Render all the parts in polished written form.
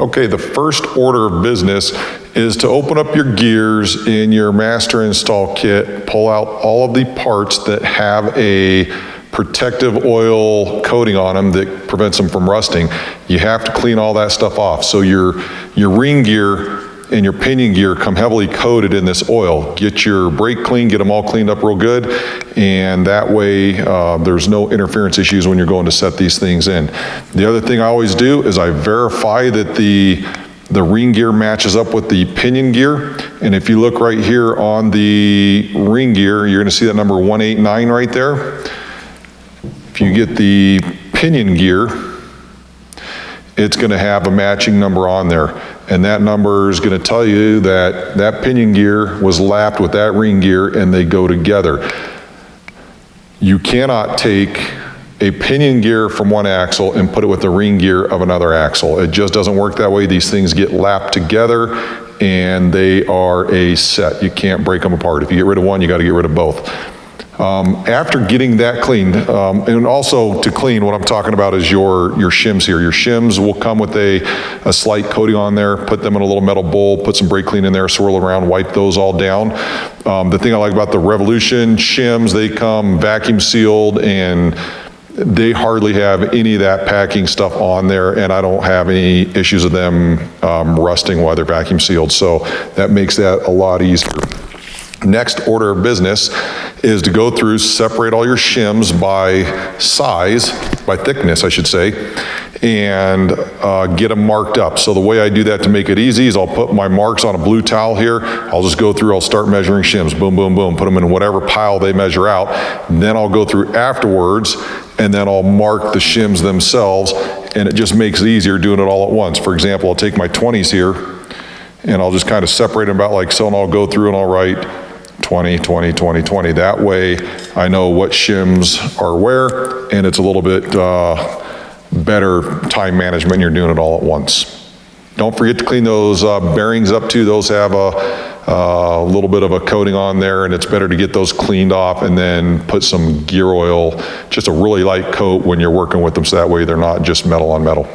Okay, the first order of business is to open up your gears in your master install kit, pull out all of the parts that have a protective oil coating on them that prevents them from rusting. You have to clean all that stuff off. So your ring gear and your pinion gear come heavily coated in this oil. Get your brake clean, get them all cleaned up real good, and that way there's no interference issues when you're going to set these things in. The other thing I always do is I verify that the ring gear matches up with the pinion gear, and if you look right here on the ring gear, you're gonna see that number 189 right there. If you get the pinion gear, it's gonna have a matching number on there. And that number is going to tell you that that pinion gear was lapped with that ring gear and they go together. You cannot take a pinion gear from one axle and put it with the ring gear of another axle. It just doesn't work that way. These things get lapped together and they are a set. You can't break them apart. If you get rid of one, you got to get rid of both. After getting that cleaned, and also to clean, what I'm talking about is your shims here. Your shims will come with a slight coating on there, put them in a little metal bowl, put some brake clean in there, swirl around, wipe those all down. The thing I like about the Revolution shims, they come vacuum sealed and they hardly have any of that packing stuff on there, and I don't have any issues with them rusting while they're vacuum sealed, so that makes that a lot easier. Next order of business is to go through, separate all your shims by size, by thickness I should say, and get them marked up. So the way I do that to make it easy is I'll put my marks on a blue towel here. I'll just go through, I'll start measuring shims, boom, boom, boom, put them in whatever pile they measure out. And then I'll go through afterwards and then I'll mark the shims themselves, and it just makes it easier doing it all at once. For example, I'll take my 20s here and I'll just kind of separate them about like so, and I'll go through and I'll write 20, 20, 20, 20. That way I know what shims are where, and it's a little bit better time management. You're doing it all at once. Don't forget to clean those bearings up too. Those have a little bit of a coating on there, and it's better to get those cleaned off and then put some gear oil, just a really light coat when you're working with them, so that way they're not just metal on metal.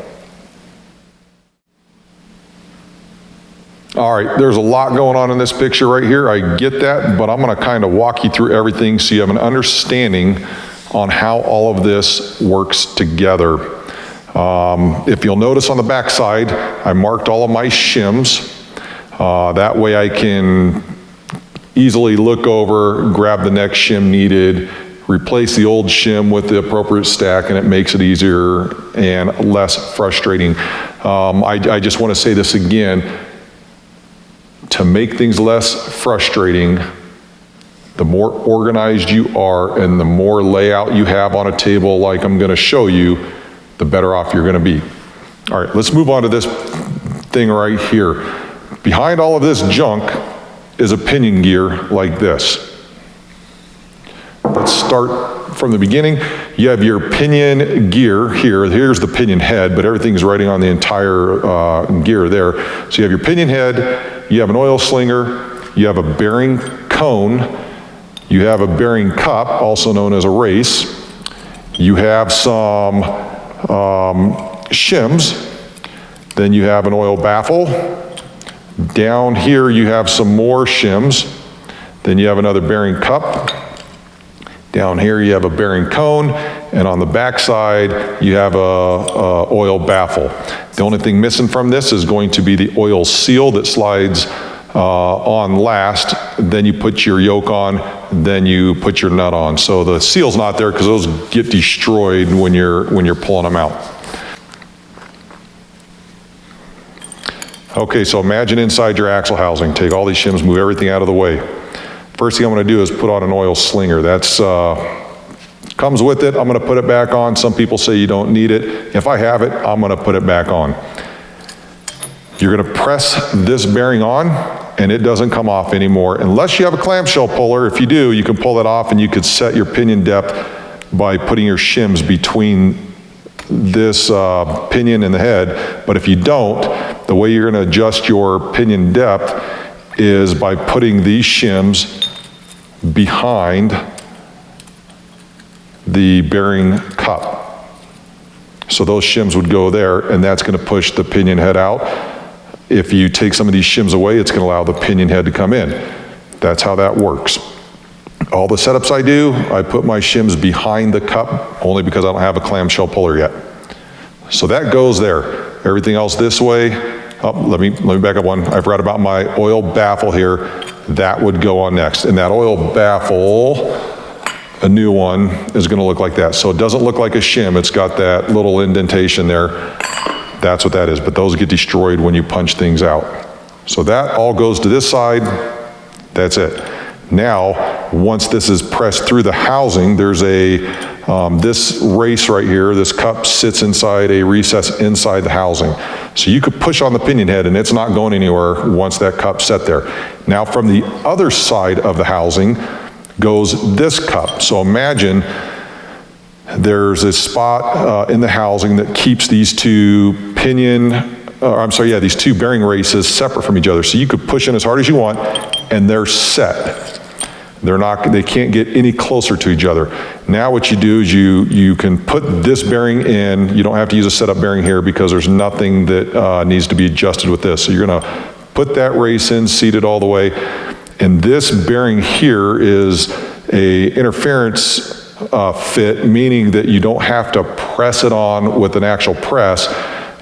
All right, there's a lot going on in this picture right here. I get that, but I'm going to kind of walk you through everything so you have an understanding on how all of this works together. If you'll notice on the back side, I marked all of my shims. That way I can easily look over, grab the next shim needed, replace the old shim with the appropriate stack, and it makes it easier and less frustrating. I just want to say this again. To make things less frustrating, the more organized you are and the more layout you have on a table like I'm going to show you, the better off you're going to be. All right, let's move on to this thing right here. Behind all of this junk is a pinion gear like this. Let's start from the beginning. You have your pinion gear here. Here's the pinion head, but everything's riding on the entire gear there. So you have your pinion head, you have an oil slinger, you have a bearing cone, you have a bearing cup, also known as a race, you have some shims, then you have an oil baffle, down here you have some more shims, then you have another bearing cup, down here you have a bearing cone, and on the back side you have a oil baffle. The only thing missing from this is going to be the oil seal that slides on last, then you put your yoke on, then you put your nut on. So the seal's not there because those get destroyed when you're pulling them out. Okay, so imagine inside your axle housing. Take all these shims, move everything out of the way. First thing I'm going to do is put on an oil slinger. That's comes with it. I'm going to put it back on. Some people say you don't need it. If I have it, I'm going to put it back on. You're going to press this bearing on, and it doesn't come off anymore unless you have a clamshell puller. If you do, you can pull that off, and you could set your pinion depth by putting your shims between this pinion and the head. But if you don't, the way you're going to adjust your pinion depth is by putting these shims behind the bearing cup. So those shims would go there, and that's going to push the pinion head out. If you take some of these shims away, it's going to allow the pinion head to come in. That's how that works. All the setups I do, I put my shims behind the cup, only because I don't have a clamshell puller yet. So that goes there. Everything else this way. Oh, let me back up one. I forgot about my oil baffle here. That would go on next. And that oil baffle, a new one, is going to look like that. So it doesn't look like a shim. It's got that little indentation there. That's what that is. But those get destroyed when you punch things out. So that all goes to this side. That's it. Now, once this is pressed through the housing, there's this race right here, this cup sits inside a recess inside the housing. So you could push on the pinion head and it's not going anywhere once that cup's set there. Now from the other side of the housing goes this cup. So imagine there's a spot in the housing that keeps these two these two bearing races separate from each other. So you could push in as hard as you want and they're set. They can't get any closer to each other. Now what you do is you can put this bearing in. You don't have to use a setup bearing here because there's nothing that needs to be adjusted with this. So you're gonna put that race in, seat it all the way. And this bearing here is a interference fit, meaning that you don't have to press it on with an actual press.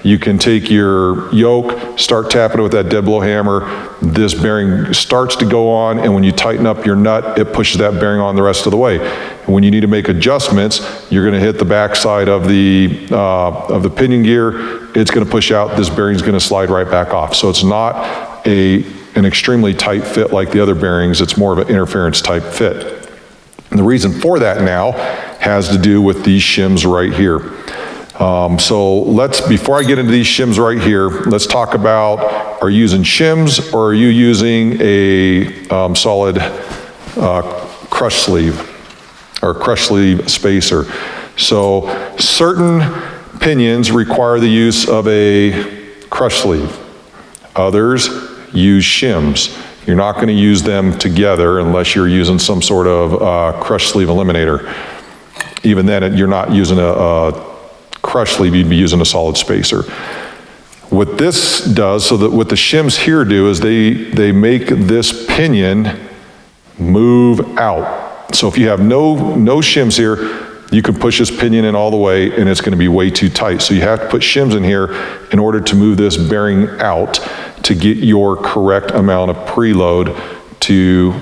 You can take your yoke, start tapping it with that dead blow hammer. This bearing starts to go on, and when you tighten up your nut, it pushes that bearing on the rest of the way. And when you need to make adjustments, you're going to hit the backside of the pinion gear. It's going to push out. This bearing's going to slide right back off. So it's not an extremely tight fit like the other bearings. It's more of an interference type fit. And the reason for that now has to do with these shims right here. So before I get into these shims right here, let's talk about, are you using shims or are you using a solid crush sleeve or crush sleeve spacer? So certain pinions require the use of a crush sleeve. Others use shims. You're not going to use them together unless you're using some sort of crush sleeve eliminator. Even then, you're not using a crush sleeve, you'd be using a solid spacer. What this does, so that what the shims here do is they make this pinion move out. So if you have no shims here, you can push this pinion in all the way and it's going to be way too tight. So you have to put shims in here in order to move this bearing out to get your correct amount of preload to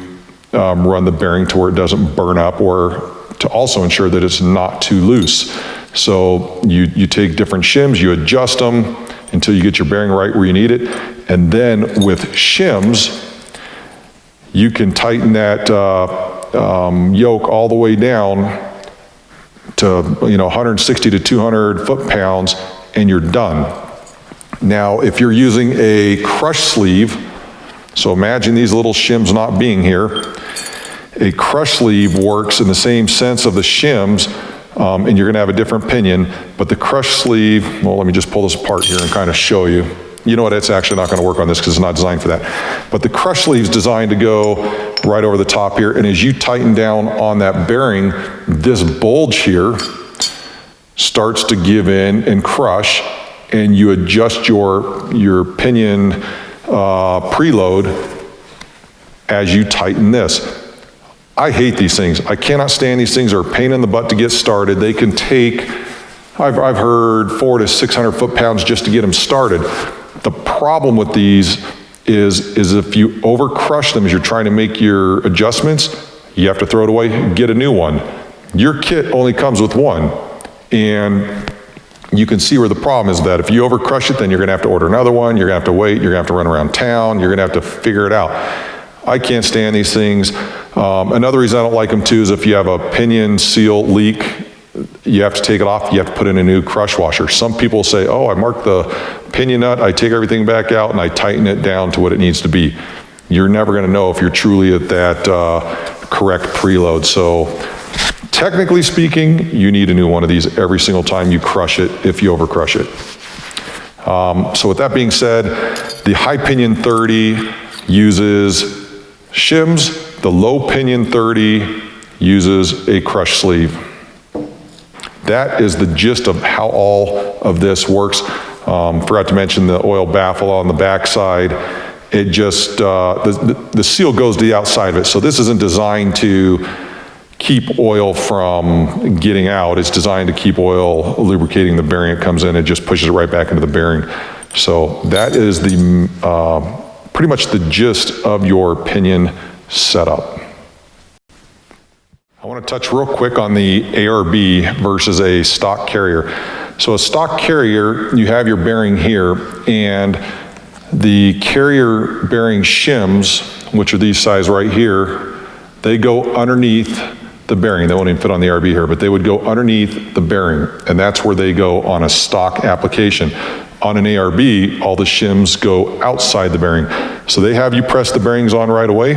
run the bearing to where it doesn't burn up, or to also ensure that it's not too loose. So you take different shims, you adjust them until you get your bearing right where you need it. And then with shims, you can tighten that yoke all the way down to 160 to 200 foot-pounds, and you're done. Now, if you're using a crush sleeve, so imagine these little shims not being here. A crush sleeve works in the same sense of the shims, and you're going to have a different pinion, but the crush sleeve, well, let me just pull this apart here and kind of show you. You know what, it's actually not going to work on this because it's not designed for that. But the crush sleeve is designed to go right over the top here, and as you tighten down on that bearing, this bulge here starts to give in and crush, and you adjust your pinion preload as you tighten this. I hate these things. I cannot stand these things. They're a pain in the butt to get started. They can take, I've heard 400 to 600 foot-pounds just to get them started. The problem with these is if you over crush them as you're trying to make your adjustments, you have to throw it away, get a new one. Your kit only comes with one. And you can see where the problem is, that if you over crush it, then you're gonna have to order another one, you're gonna have to wait, you're gonna have to run around town, you're gonna have to figure it out. I can't stand these things. Another reason I don't like them too is if you have a pinion seal leak, you have to take it off, you have to put in a new crush washer. Some people say, oh, I mark the pinion nut, I take everything back out and I tighten it down to what it needs to be. You're never gonna know if you're truly at that correct preload. So technically speaking, you need a new one of these every single time you crush it if you over crush it. So with that being said, the high pinion 30 uses shims, the low pinion 30 uses a crush sleeve. That is the gist of how all of this works. Forgot to mention the oil baffle on the backside. It just, the seal goes to the outside of it. So this isn't designed to keep oil from getting out. It's designed to keep oil lubricating the bearing. It comes in, it just pushes it right back into the bearing. So that is the pretty much the gist of your pinion setup. I want to touch real quick on the ARB versus a stock carrier. So a stock carrier, you have your bearing here, and the carrier bearing shims, which are these size right here, they go underneath the bearing. They won't even fit on the ARB here, but they would go underneath the bearing, and that's where they go on a stock application. On an ARB, all the shims go outside the bearing. So they have you press the bearings on right away,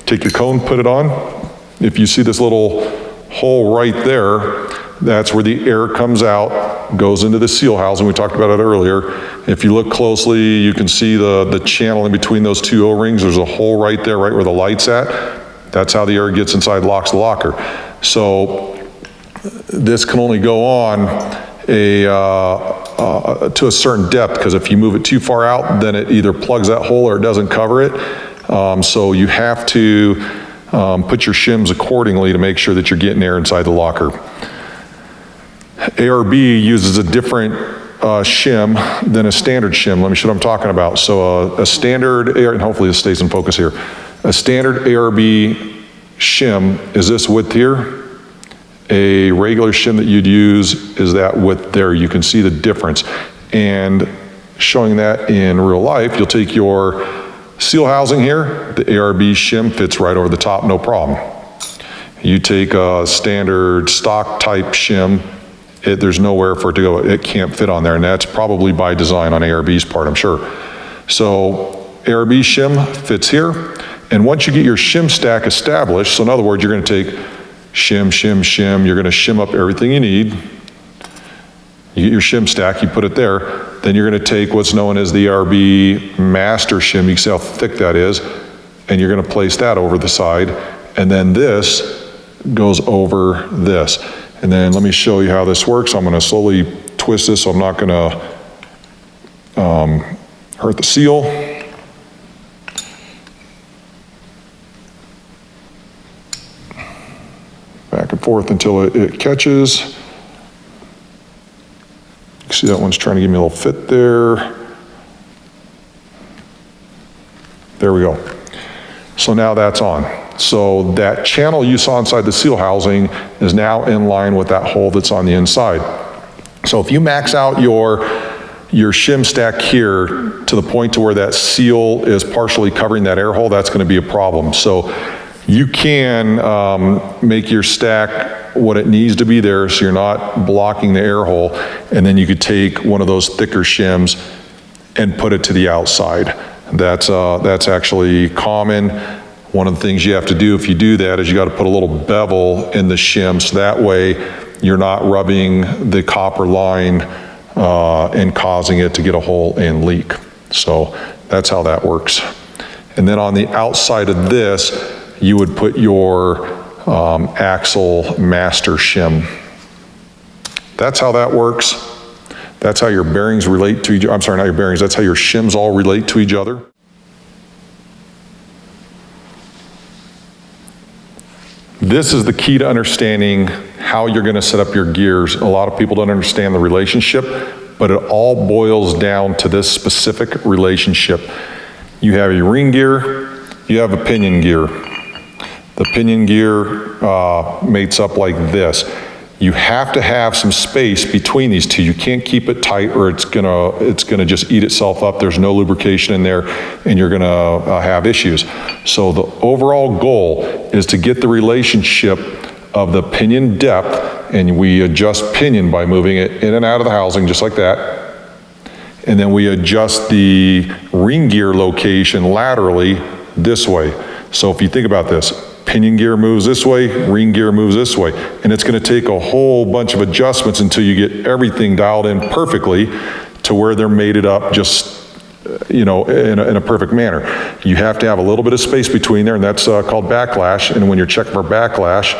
take your cone, put it on. If you see this little hole right there, that's where the air comes out, goes into the seal housing. We talked about it earlier. If you look closely, you can see the channel in between those two O-rings. There's a hole right there, right where the light's at. That's how the air gets inside, locks the locker. So this can only go on to a certain depth, because if you move it too far out, then it either plugs that hole or it doesn't cover it. So you have to put your shims accordingly to make sure that you're getting air inside the locker. ARB uses a different shim than a standard shim. Let me show what I'm talking about. So a standard, and hopefully this stays in focus here. A standard ARB shim is this width here. A regular shim that you'd use is that width there. You can see the difference. And showing that in real life, you'll take your seal housing here, the ARB shim fits right over the top, no problem. You take a standard stock type shim, there's nowhere for it to go. It can't fit on there, and that's probably by design on ARB's part, I'm sure. So ARB shim fits here, and once you get your shim stack established, so in other words, you're gonna take shim, shim, shim, you're gonna shim up everything you need. You get your shim stack, you put it there, then you're gonna take what's known as the ARB Master Shim, you can see how thick that is, and you're gonna place that over the side, and then this goes over this. And then let me show you how this works. I'm gonna slowly twist this so I'm not gonna hurt the seal. Back and forth until it catches. You see that one's trying to give me a little fit there. There we go. So now that's on. So that channel you saw inside the seal housing is now in line with that hole that's on the inside. So if you max out your shim stack here to the point to where that seal is partially covering that air hole, that's gonna be a problem. So you can make your stack what it needs to be there so you're not blocking the air hole, and then you could take one of those thicker shims and put it to the outside. That's actually common. One of the things you have to do if you do that is you got to put a little bevel in the shim, so that way you're not rubbing the copper line and causing it to get a hole and leak. So that's how that works. And then on the outside of this, you would put your axle master shim. That's how that works. That's how your bearings relate to each other. I'm sorry, not your bearings. That's how your shims all relate to each other. This is the key to understanding how you're going to set up your gears. A lot of people don't understand the relationship, but it all boils down to this specific relationship. You have a ring gear, you have a pinion gear. The pinion gear mates up like this. You have to have some space between these two. You can't keep it tight or it's gonna just eat itself up. There's no lubrication in there and you're gonna have issues. So the overall goal is to get the relationship of the pinion depth, and we adjust pinion by moving it in and out of the housing just like that. And then we adjust the ring gear location laterally this way. So if you think about this, pinion gear moves this way, ring gear moves this way. And it's gonna take a whole bunch of adjustments until you get everything dialed in perfectly to where they're mated up just, in a perfect manner. You have to have a little bit of space between there, and that's called backlash. And when you're checking for backlash,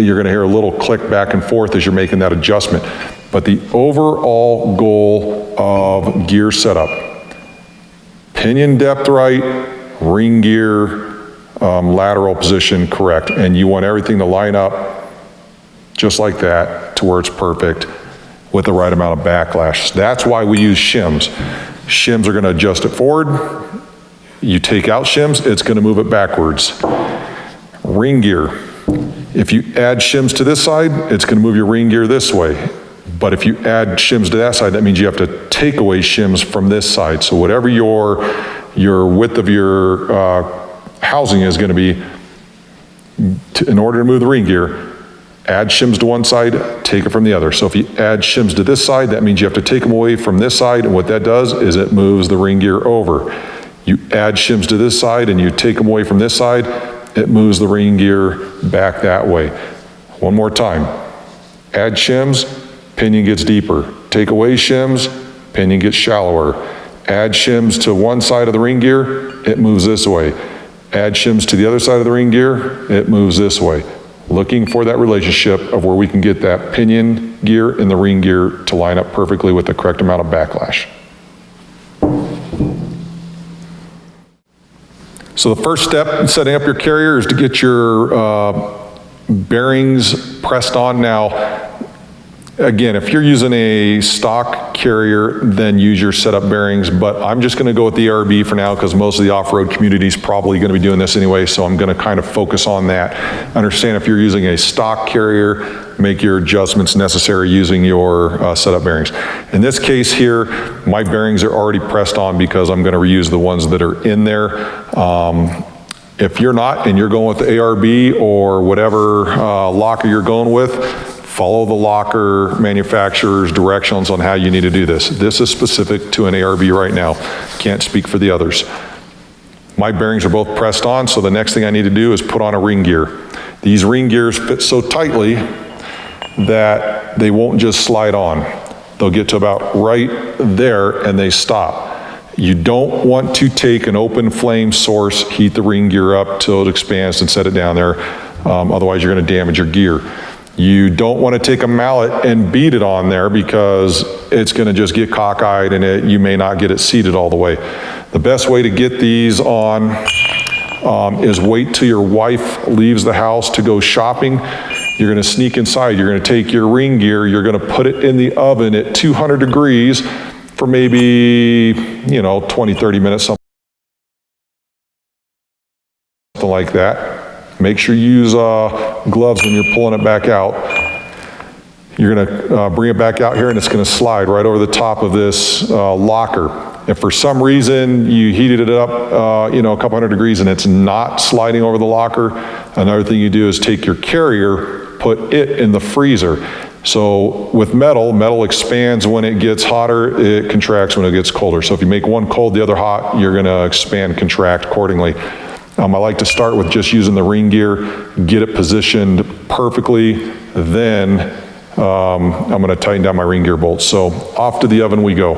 you're going to hear a little click back and forth as you're making that adjustment. But the overall goal of gear setup, pinion depth right, ring gear, lateral position correct, and you want everything to line up just like that to where it's perfect with the right amount of backlash. That's why we use shims. Shims are going to adjust it forward. You take out shims, it's going to move it backwards. Ring gear. If you add shims to this side, it's going to move your ring gear this way. But if you add shims to that side, that means you have to take away shims from this side. So whatever your width of your housing is going to be, in order to move the ring gear, add shims to one side, take it from the other. So if you add shims to this side, that means you have to take them away from this side, and what that does is it moves the ring gear over. You add shims to this side and you take them away from this side, it moves the ring gear back that way. One more time. Add shims, pinion gets deeper. Take away shims, pinion gets shallower. Add shims to one side of the ring gear, it moves this way. Add shims to the other side of the ring gear, it moves this way. Looking for that relationship of where we can get that pinion gear and the ring gear to line up perfectly with the correct amount of backlash. So the first step in setting up your carrier is to get your bearings pressed on. Now, again, if you're using a stock carrier, then use your setup bearings, but I'm just going to go with the ARB for now because most of the off-road community is probably going to be doing this anyway, so I'm going to kind of focus on that. Understand if you're using a stock carrier, make your adjustments necessary using your setup bearings. In this case here, my bearings are already pressed on because I'm going to reuse the ones that are in there. If you're not and you're going with the ARB or whatever locker you're going with, follow the locker manufacturer's directions on how you need to do this. This is specific to an ARB right now. Can't speak for the others. My bearings are both pressed on, so the next thing I need to do is put on a ring gear. These ring gears fit so tightly that they won't just slide on. They'll get to about right there and they stop. You don't want to take an open flame source, heat the ring gear up till it expands and set it down there. Otherwise you're going to damage your gear. You don't want to take a mallet and beat it on there because it's going to just get cockeyed and you may not get it seated all the way. The best way to get these on is wait till your wife leaves the house to go shopping. You're going to sneak inside. You're going to take your ring gear. You're going to put it in the oven at 200 degrees for maybe, 20, 30 minutes, something like that. Make sure you use gloves when you're pulling it back out. You're going to bring it back out here and it's going to slide right over the top of this locker. If for some reason you heated it up, a couple hundred degrees and it's not sliding over the locker, another thing you do is take your carrier, put it in the freezer. So with metal expands when it gets hotter, it contracts when it gets colder. So if you make one cold, the other hot, you're going to expand, contract accordingly. I like to start with just using the ring gear, get it positioned perfectly, then I'm going to tighten down my ring gear bolts. So off to the oven we go.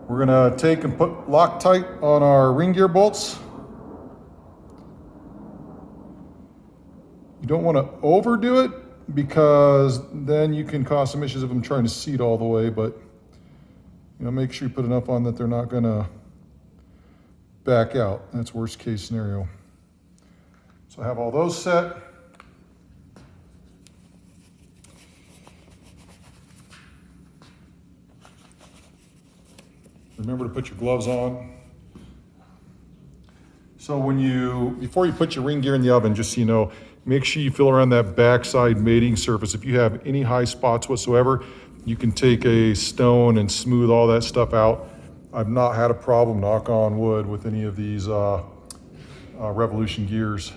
We're going to take and put Loctite on our ring gear bolts. You don't want to overdo it because then you can cause some issues of them trying to seat all the way, but make sure you put enough on that they're not going to back out. That's worst case scenario. So I have all those set. Remember to put your gloves on. So before you put your ring gear in the oven, just so you know, make sure you feel around that backside mating surface. If you have any high spots whatsoever, you can take a stone and smooth all that stuff out. I've not had a problem, knock on wood, with any of these Revolution gears.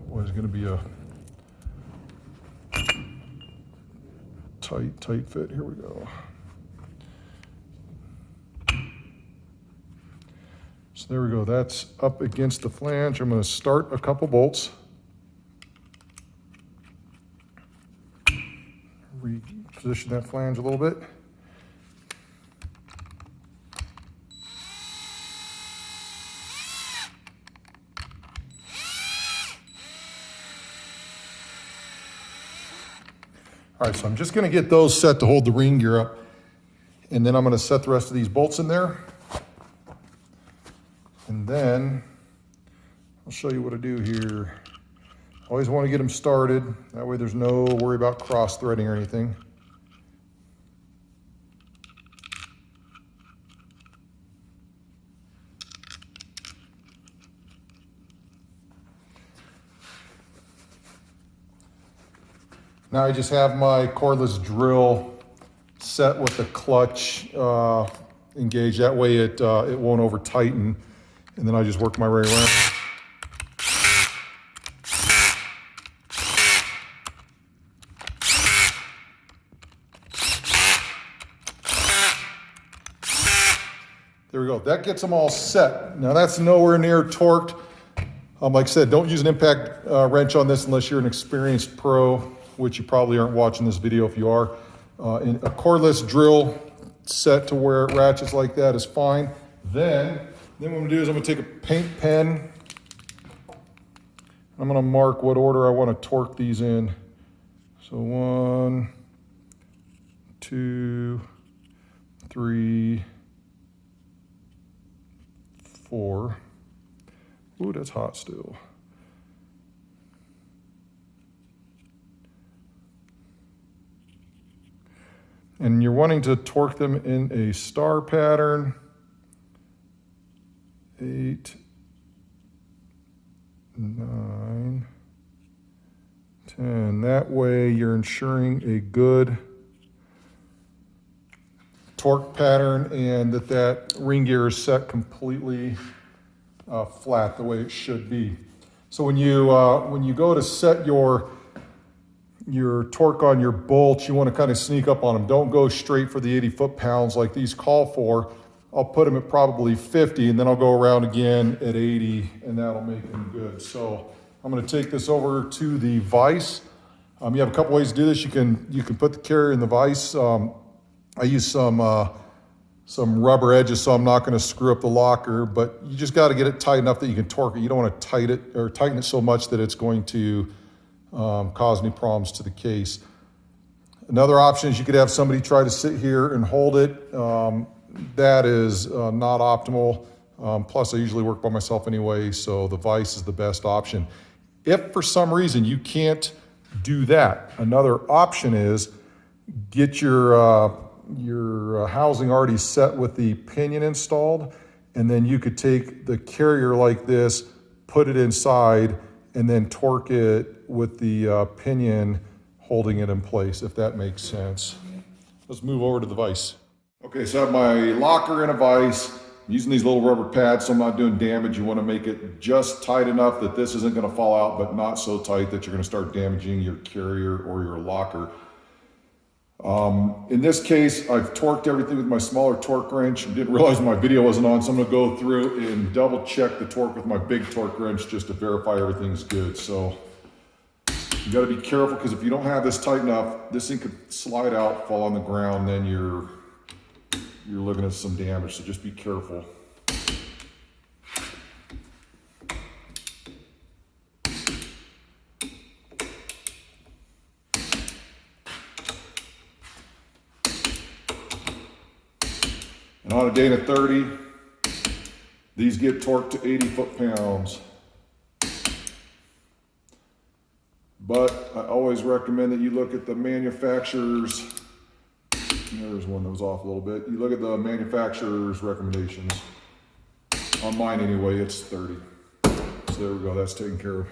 Boy, there's going to be a tight fit. Here we go. So there we go. That's up against the flange. I'm going to start a couple bolts. Reposition that flange a little bit. All right, so I'm just gonna get those set to hold the ring gear up, and then I'm gonna set the rest of these bolts in there. And then I'll show you what I do here. Always wanna get them started. That way there's no worry about cross threading or anything. Now I just have my cordless drill set with the clutch engaged. That way it won't over tighten. And then I just work my way around. There we go. That gets them all set. Now that's nowhere near torqued. Like I said, don't use an impact wrench on this unless you're an experienced pro, which you probably aren't watching this video if you are. In a cordless drill set to where it ratchets like that is fine. Then what I'm gonna do is I'm gonna take a paint pen. I'm gonna mark what order I wanna torque these in. So 1, 2, 3, 4. Ooh, that's hot still. And you're wanting to torque them in a star pattern. 8, 9, 10. That way you're ensuring a good torque pattern and that ring gear is set completely flat the way it should be. So when you go to set your torque on your bolts, you want to kind of sneak up on them. Don't go straight for the 80 foot-pounds like these call for. I'll put them at probably 50 and then I'll go around again at 80 and that'll make them good. So I'm going to take this over to the vise. You have a couple ways to do this. You can put the carrier in the vise. I use some rubber edges so I'm not going to screw up the locker, but you just got to get it tight enough that you can torque it. You don't want to tighten it so much that it's going to cause any problems to the case. Another option is you could have somebody try to sit here and hold it. That is not optimal. Plus I usually work by myself anyway, so the vise is the best option. If for some reason you can't do that, another option is get your housing already set with the pinion installed, and then you could take the carrier like this, put it inside, and then torque it with the pinion holding it in place, if that makes sense. Let's move over to the vise. Okay, so I have my locker in a vise. I'm using these little rubber pads so I'm not doing damage. You want to make it just tight enough that this isn't going to fall out, but not so tight that you're going to start damaging your carrier or your locker. In this case, I've torqued everything with my smaller torque wrench. I didn't realize my video wasn't on, so I'm going to go through and double check the torque with my big torque wrench just to verify everything's good. So you got to be careful, because if you don't have this tight enough, this thing could slide out, fall on the ground, then you're looking at some damage. So just be careful. And on a Dana 30, these get torqued to 80 foot-pounds. But I always recommend that you look at the manufacturer's, there's one that was off a little bit. You look at the manufacturer's recommendations. On mine anyway, it's 30. So there we go, that's taken care of.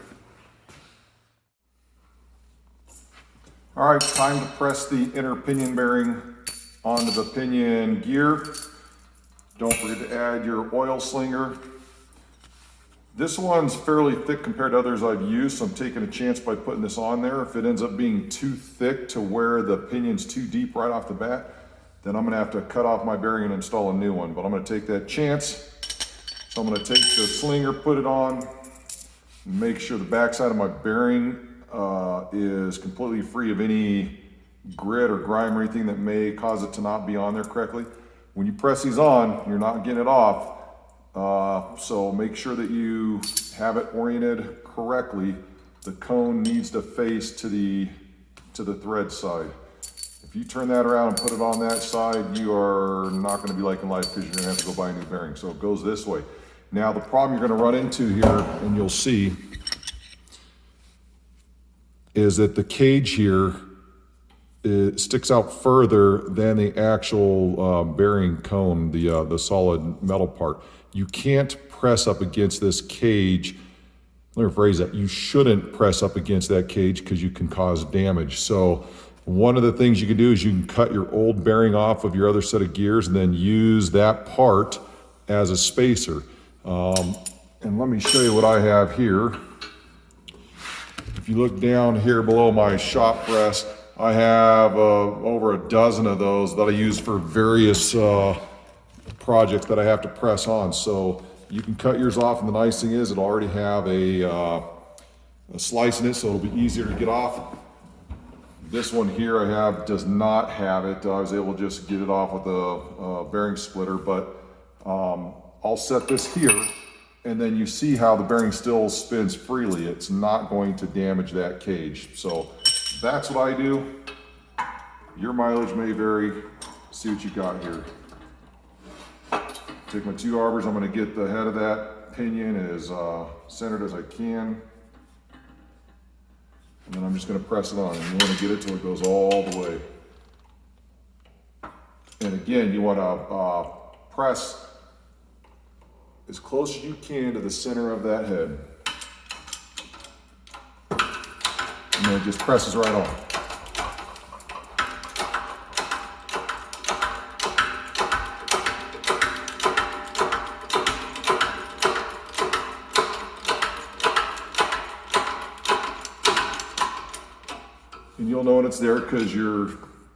All right, time to press the inner pinion bearing onto the pinion gear. Don't forget to add your oil slinger. This one's fairly thick compared to others I've used, so I'm taking a chance by putting this on there. If it ends up being too thick to where the pinion's too deep right off the bat, then I'm gonna have to cut off my bearing and install a new one, but I'm gonna take that chance. So I'm gonna take the slinger, put it on, make sure the backside of my bearing is completely free of any grit or grime or anything that may cause it to not be on there correctly. When you press these on, you're not getting it off. So make sure that you have it oriented correctly. The cone needs to face to to the thread side. If you turn that around and put it on that side, you are not going to be liking life because you're going to have to go buy a new bearing. So it goes this way. Now the problem you're going to run into here, and you'll see, is that the cage here, it sticks out further than the actual bearing cone, the solid metal part. You can't press up against this cage. Let me rephrase that. You shouldn't press up against that cage because you can cause damage. So one of the things you can do is you can cut your old bearing off of your other set of gears and then use that part as a spacer. And let me show you what I have here. If you look down here below my shop press, I have over a dozen of those that I use for various projects that I have to press on. So you can cut yours off, and the nice thing is it'll already have a slice in it, so it'll be easier to get off. This one here I have does not have it. I was able to just get it off with a bearing splitter, but I'll set this here, and then you see how the bearing still spins freely. It's not going to damage that cage. So that's what I do. Your mileage may vary. See what you got here. Take my two arbors. I'm going to get the head of that pinion as centered as I can. And then I'm just going to press it on. And you want to get it till it goes all the way. And again, you want to press as close as you can to the center of that head. And then it just presses right on. And you'll know when it's there because your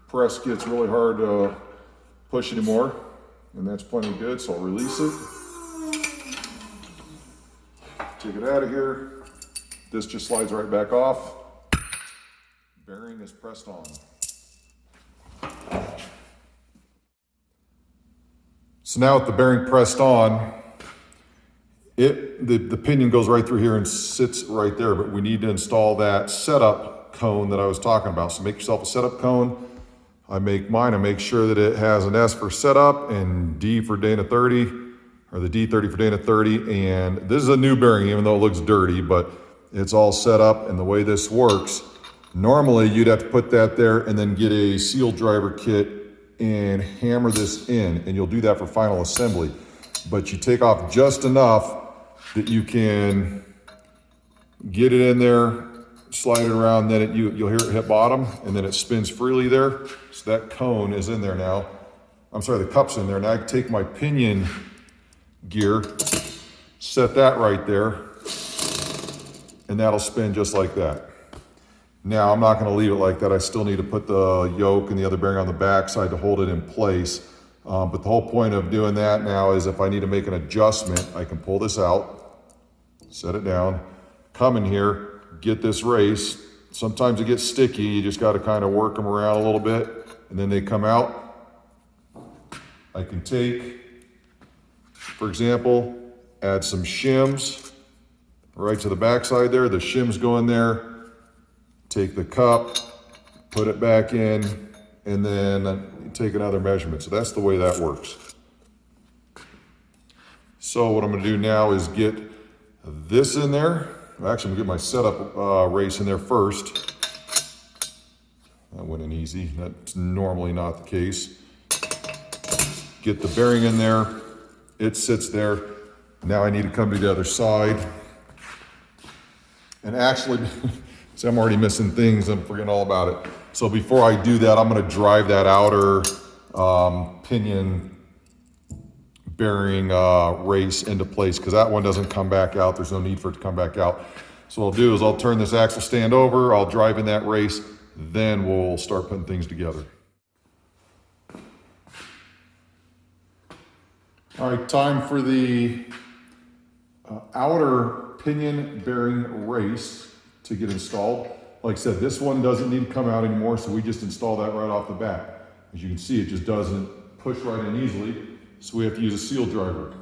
press gets really hard to push anymore. And that's plenty good, so I'll release it. Take it out of here. This just slides right back off. Bearing is pressed on. So now with the bearing pressed on, the pinion goes right through here and sits right there, but we need to install that setup cone that I was talking about. So make yourself a setup cone. I make mine. I make sure that it has an S for setup and D for Dana 30, or the D30 for Dana 30. And this is a new bearing, even though it looks dirty, but it's all set up. And the way this works, normally you'd have to put that there and then get a seal driver kit and hammer this in, and you'll do that for final assembly. But you take off just enough that you can get it in there, slide it around, then you'll hear it hit bottom, and then it spins freely there. So that cone is in there now. I'm sorry, the cup's in there. Now I can take my pinion gear, set that right there, and that'll spin just like that. Now I'm not going to leave it like that. I still need to put the yoke and the other bearing on the back side to hold it in place. But the whole point of doing that now is if I need to make an adjustment, I can pull this out, set it down, come in here, get this race. Sometimes it gets sticky. You just got to kind of work them around a little bit, and then they come out. I can take, for example, add some shims right to the back side there. The shims go in there. Take the cup, put it back in, and then take another measurement. So that's the way that works. So what I'm going to do now is get this in there. Actually, I'm going to get my setup race in there first. That went in easy. That's normally not the case. Get the bearing in there. It sits there. Now I need to come to the other side. And actually, see, I'm already missing things. I'm forgetting all about it. So before I do that, I'm going to drive that outer pinion bearing race into place because that one doesn't come back out. There's no need for it to come back out. So what I'll do is I'll turn this axle stand over. I'll drive in that race. Then we'll start putting things together. All right, time for the outer pinion bearing race to get installed. Like I said, this one doesn't need to come out anymore, so we just install that right off the bat. As you can see, it just doesn't push right in easily, so we have to use a seal driver.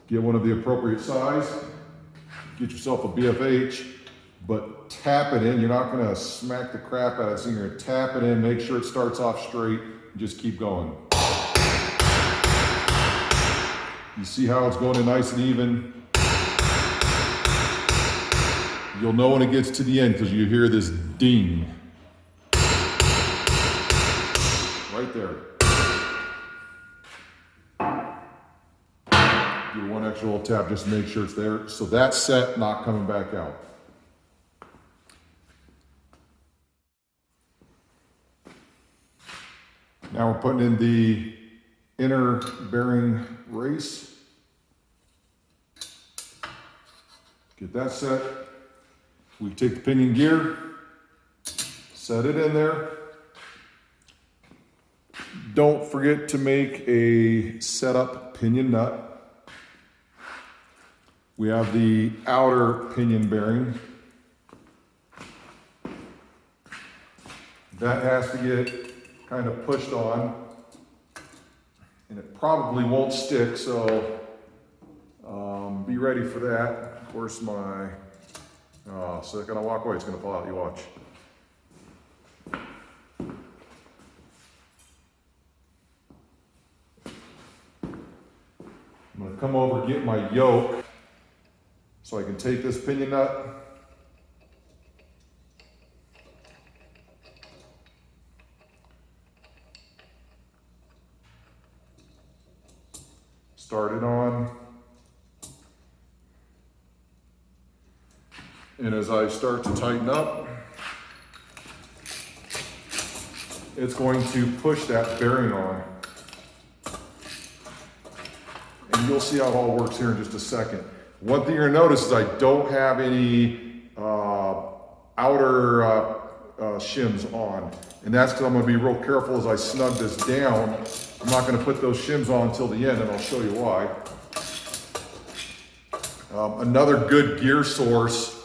Get one of the appropriate size, get yourself a BFH, but tap it in. You're not gonna smack the crap out of it, so you're gonna tap it in, make sure it starts off straight, and just keep going. You see how it's going in nice and even? You'll know when it gets to the end because you hear this ding. Right there. Do one extra little tap just to make sure it's there. So that's set, not coming back out. Now we're putting in the inner bearing race. Get that set. We take the pinion gear, set it in there. Don't forget to make a setup pinion nut. We have the outer pinion bearing. That has to get kind of pushed on, and it probably won't stick, so be ready for that. Of course, my so it's gonna walk away, it's gonna fall out, you watch. I'm gonna come over, get my yoke, so I can take this pinion nut, start it on, and as I start to tighten up, it's going to push that bearing on. And you'll see how it all works here in just a second. One thing you're gonna notice is I don't have any outer shims on. And that's because I'm gonna be real careful as I snug this down. I'm not gonna put those shims on until the end, and I'll show you why. Another good gear source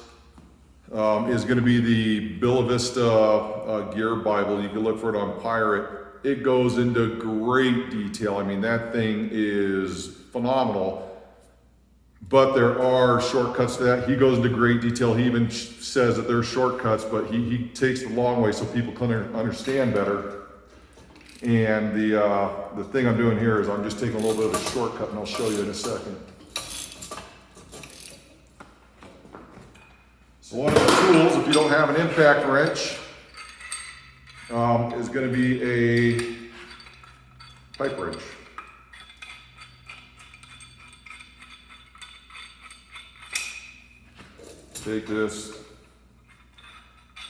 is gonna be the Bella Vista Gear Bible. You can look for it on Pirate. It goes into great detail. I mean, that thing is phenomenal. But there are shortcuts to that. He goes into great detail. He even says that there's shortcuts, but he takes the long way so people can understand better. And the thing I'm doing here is I'm just taking a little bit of a shortcut, and I'll show you in a second. So one of the tools, if you don't have an impact wrench, is going to be a pipe wrench. Take this,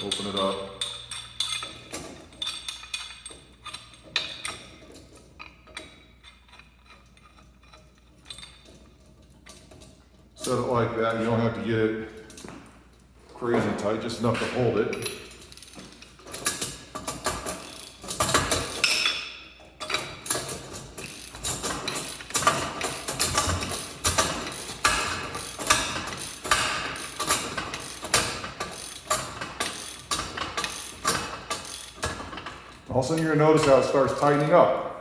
open it up. Set it like that. You don't have to get it crazy tight, just enough to hold it. All of a sudden you're gonna notice how it starts tightening up.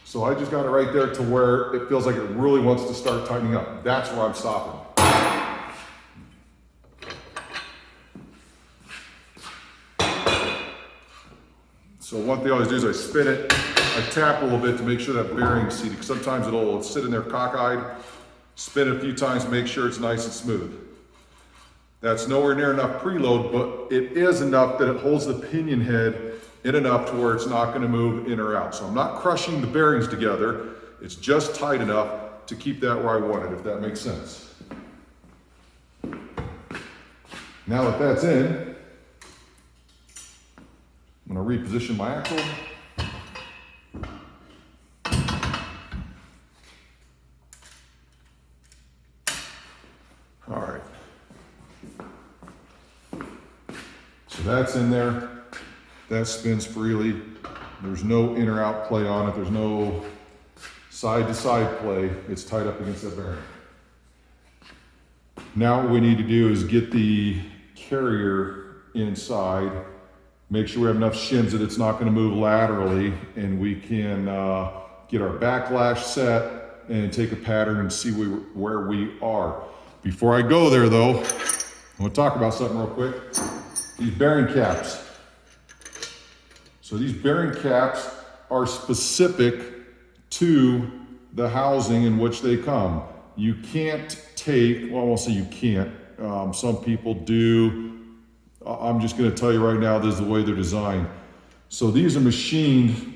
So I just got it right there to where it feels like it really wants to start tightening up. That's where I'm stopping. So one thing I always do is I spin it, I tap a little bit to make sure that bearing's seated, because sometimes it'll sit in there cockeyed. Spin it a few times, make sure it's nice and smooth. That's nowhere near enough preload, but it is enough that it holds the pinion head in enough to where it's not going to move in or out. So I'm not crushing the bearings together. It's just tight enough to keep that where I want it, if that makes sense. Now that that's in, I'm going to reposition my axle. All right. So that's in there. That spins freely. There's no in or out play on it. There's no side to side play. It's tied up against that bearing. Now what we need to do is get the carrier inside, make sure we have enough shims that it's not going to move laterally, and we can get our backlash set and take a pattern and see where we are. Before I go there though, I want to talk about something real quick. These bearing caps. So these bearing caps are specific to the housing in which they come. You can't take, well, I won't say you can't. Some people do. I'm just going to tell you right now, this is the way they're designed. So these are machined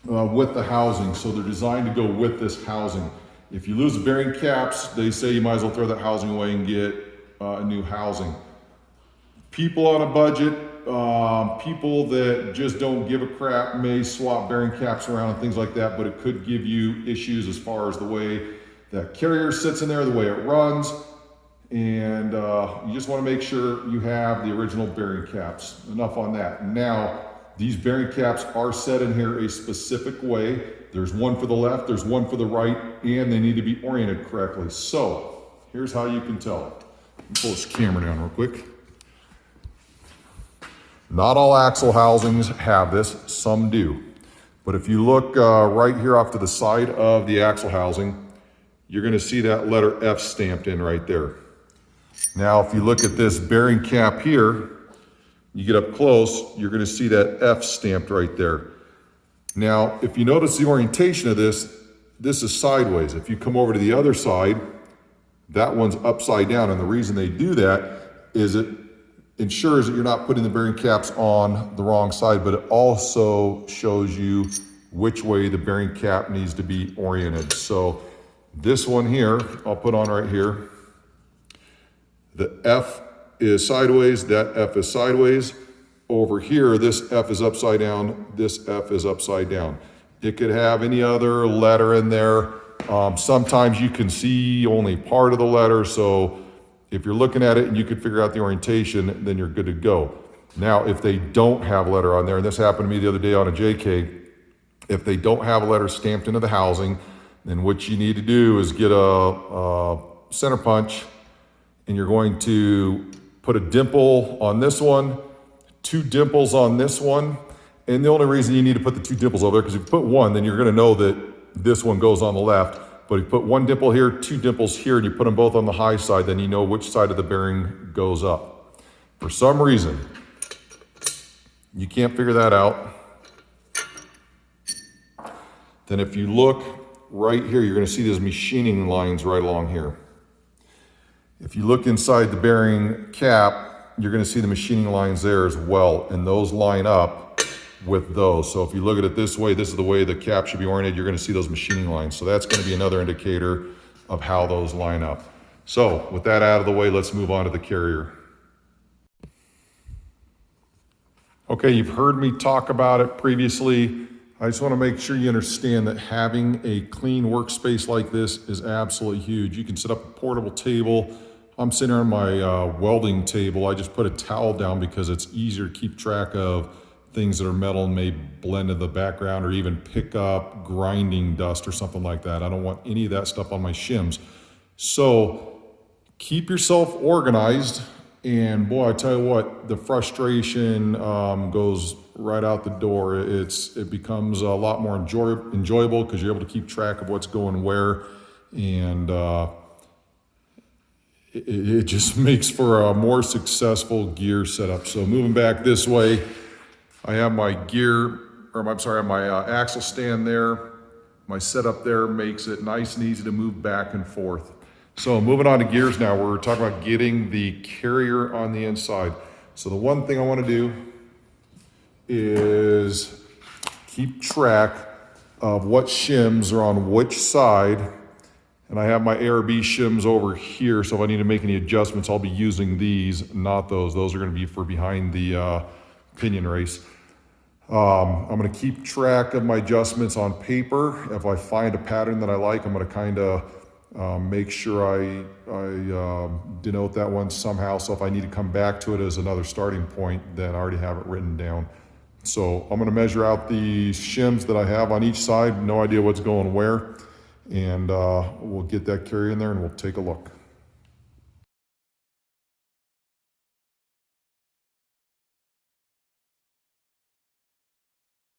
with the housing. So they're designed to go with this housing. If you lose the bearing caps, they say you might as well throw that housing away and get a new housing. People on a budget, people that just don't give a crap may swap bearing caps around and things like that, but it could give you issues as far as the way that carrier sits in there, the way it runs, and you just want to make sure you have the original bearing caps. Enough on that. Now, these bearing caps are set in here a specific way. There's one for the left, there's one for the right, and they need to be oriented correctly. So, here's how you can tell. Let me pull this camera down real quick. Not all axle housings have this, some do. But if you look right here off to the side of the axle housing, you're gonna see that letter F stamped in right there. Now, if you look at this bearing cap here, you get up close, you're gonna see that F stamped right there. Now, if you notice the orientation of this is sideways. If you come over to the other side, that one's upside down. And the reason they do that is it ensures that you're not putting the bearing caps on the wrong side, but it also shows you which way the bearing cap needs to be oriented. So this one here, I'll put on right here. The F is sideways, that F is sideways. Over here, this F is upside down, this F is upside down. It could have any other letter in there. Sometimes you can see only part of the letter, so if you're looking at it and you can figure out the orientation, then you're good to go. Now, if they don't have a letter on there, and this happened to me the other day on a JK, if they don't have a letter stamped into the housing, then what you need to do is get a center punch, and you're going to put a dimple on this one, 2 dimples on this one, and the only reason you need to put the 2 dimples over there, because if you put one, then you're gonna know that this one goes on the left. But if you put 1 dimple here, 2 dimples here, and you put them both on the high side, then you know which side of the bearing goes up. For some reason, you can't figure that out. Then if you look right here, you're gonna see these machining lines right along here. If you look inside the bearing cap, you're gonna see the machining lines there as well, and those line up with those. So if you look at it this way, this is the way the cap should be oriented, you're gonna see those machining lines. So that's gonna be another indicator of how those line up. So with that out of the way, let's move on to the carrier. Okay, you've heard me talk about it previously. I just wanna make sure you understand that having a clean workspace like this is absolutely huge. You can set up a portable table. I'm sitting on my welding table. I just put a towel down because it's easier to keep track of things that are metal and may blend in the background or even pick up grinding dust or something like that. I don't want any of that stuff on my shims. So keep yourself organized, and boy, I tell you what, the frustration goes right out the door. It becomes a lot more enjoyable because you're able to keep track of what's going where, and it just makes for a more successful gear setup. So moving back this way, I have my my axle stand there. My setup there makes it nice and easy to move back and forth. So moving on to gears now, we're talking about getting the carrier on the inside. So the one thing I want to do is keep track of what shims are on which side. And I have my Arb shims over here, so if I need to make any adjustments, I'll be using these, not those. Those are gonna be for behind the pinion race. I'm gonna keep track of my adjustments on paper. If I find a pattern that I like, I'm gonna kinda make sure I denote that one somehow, so if I need to come back to it as another starting point, then I already have it written down. So I'm gonna measure out the shims that I have on each side, no idea what's going where. And we'll get that carrier in there and we'll take a look.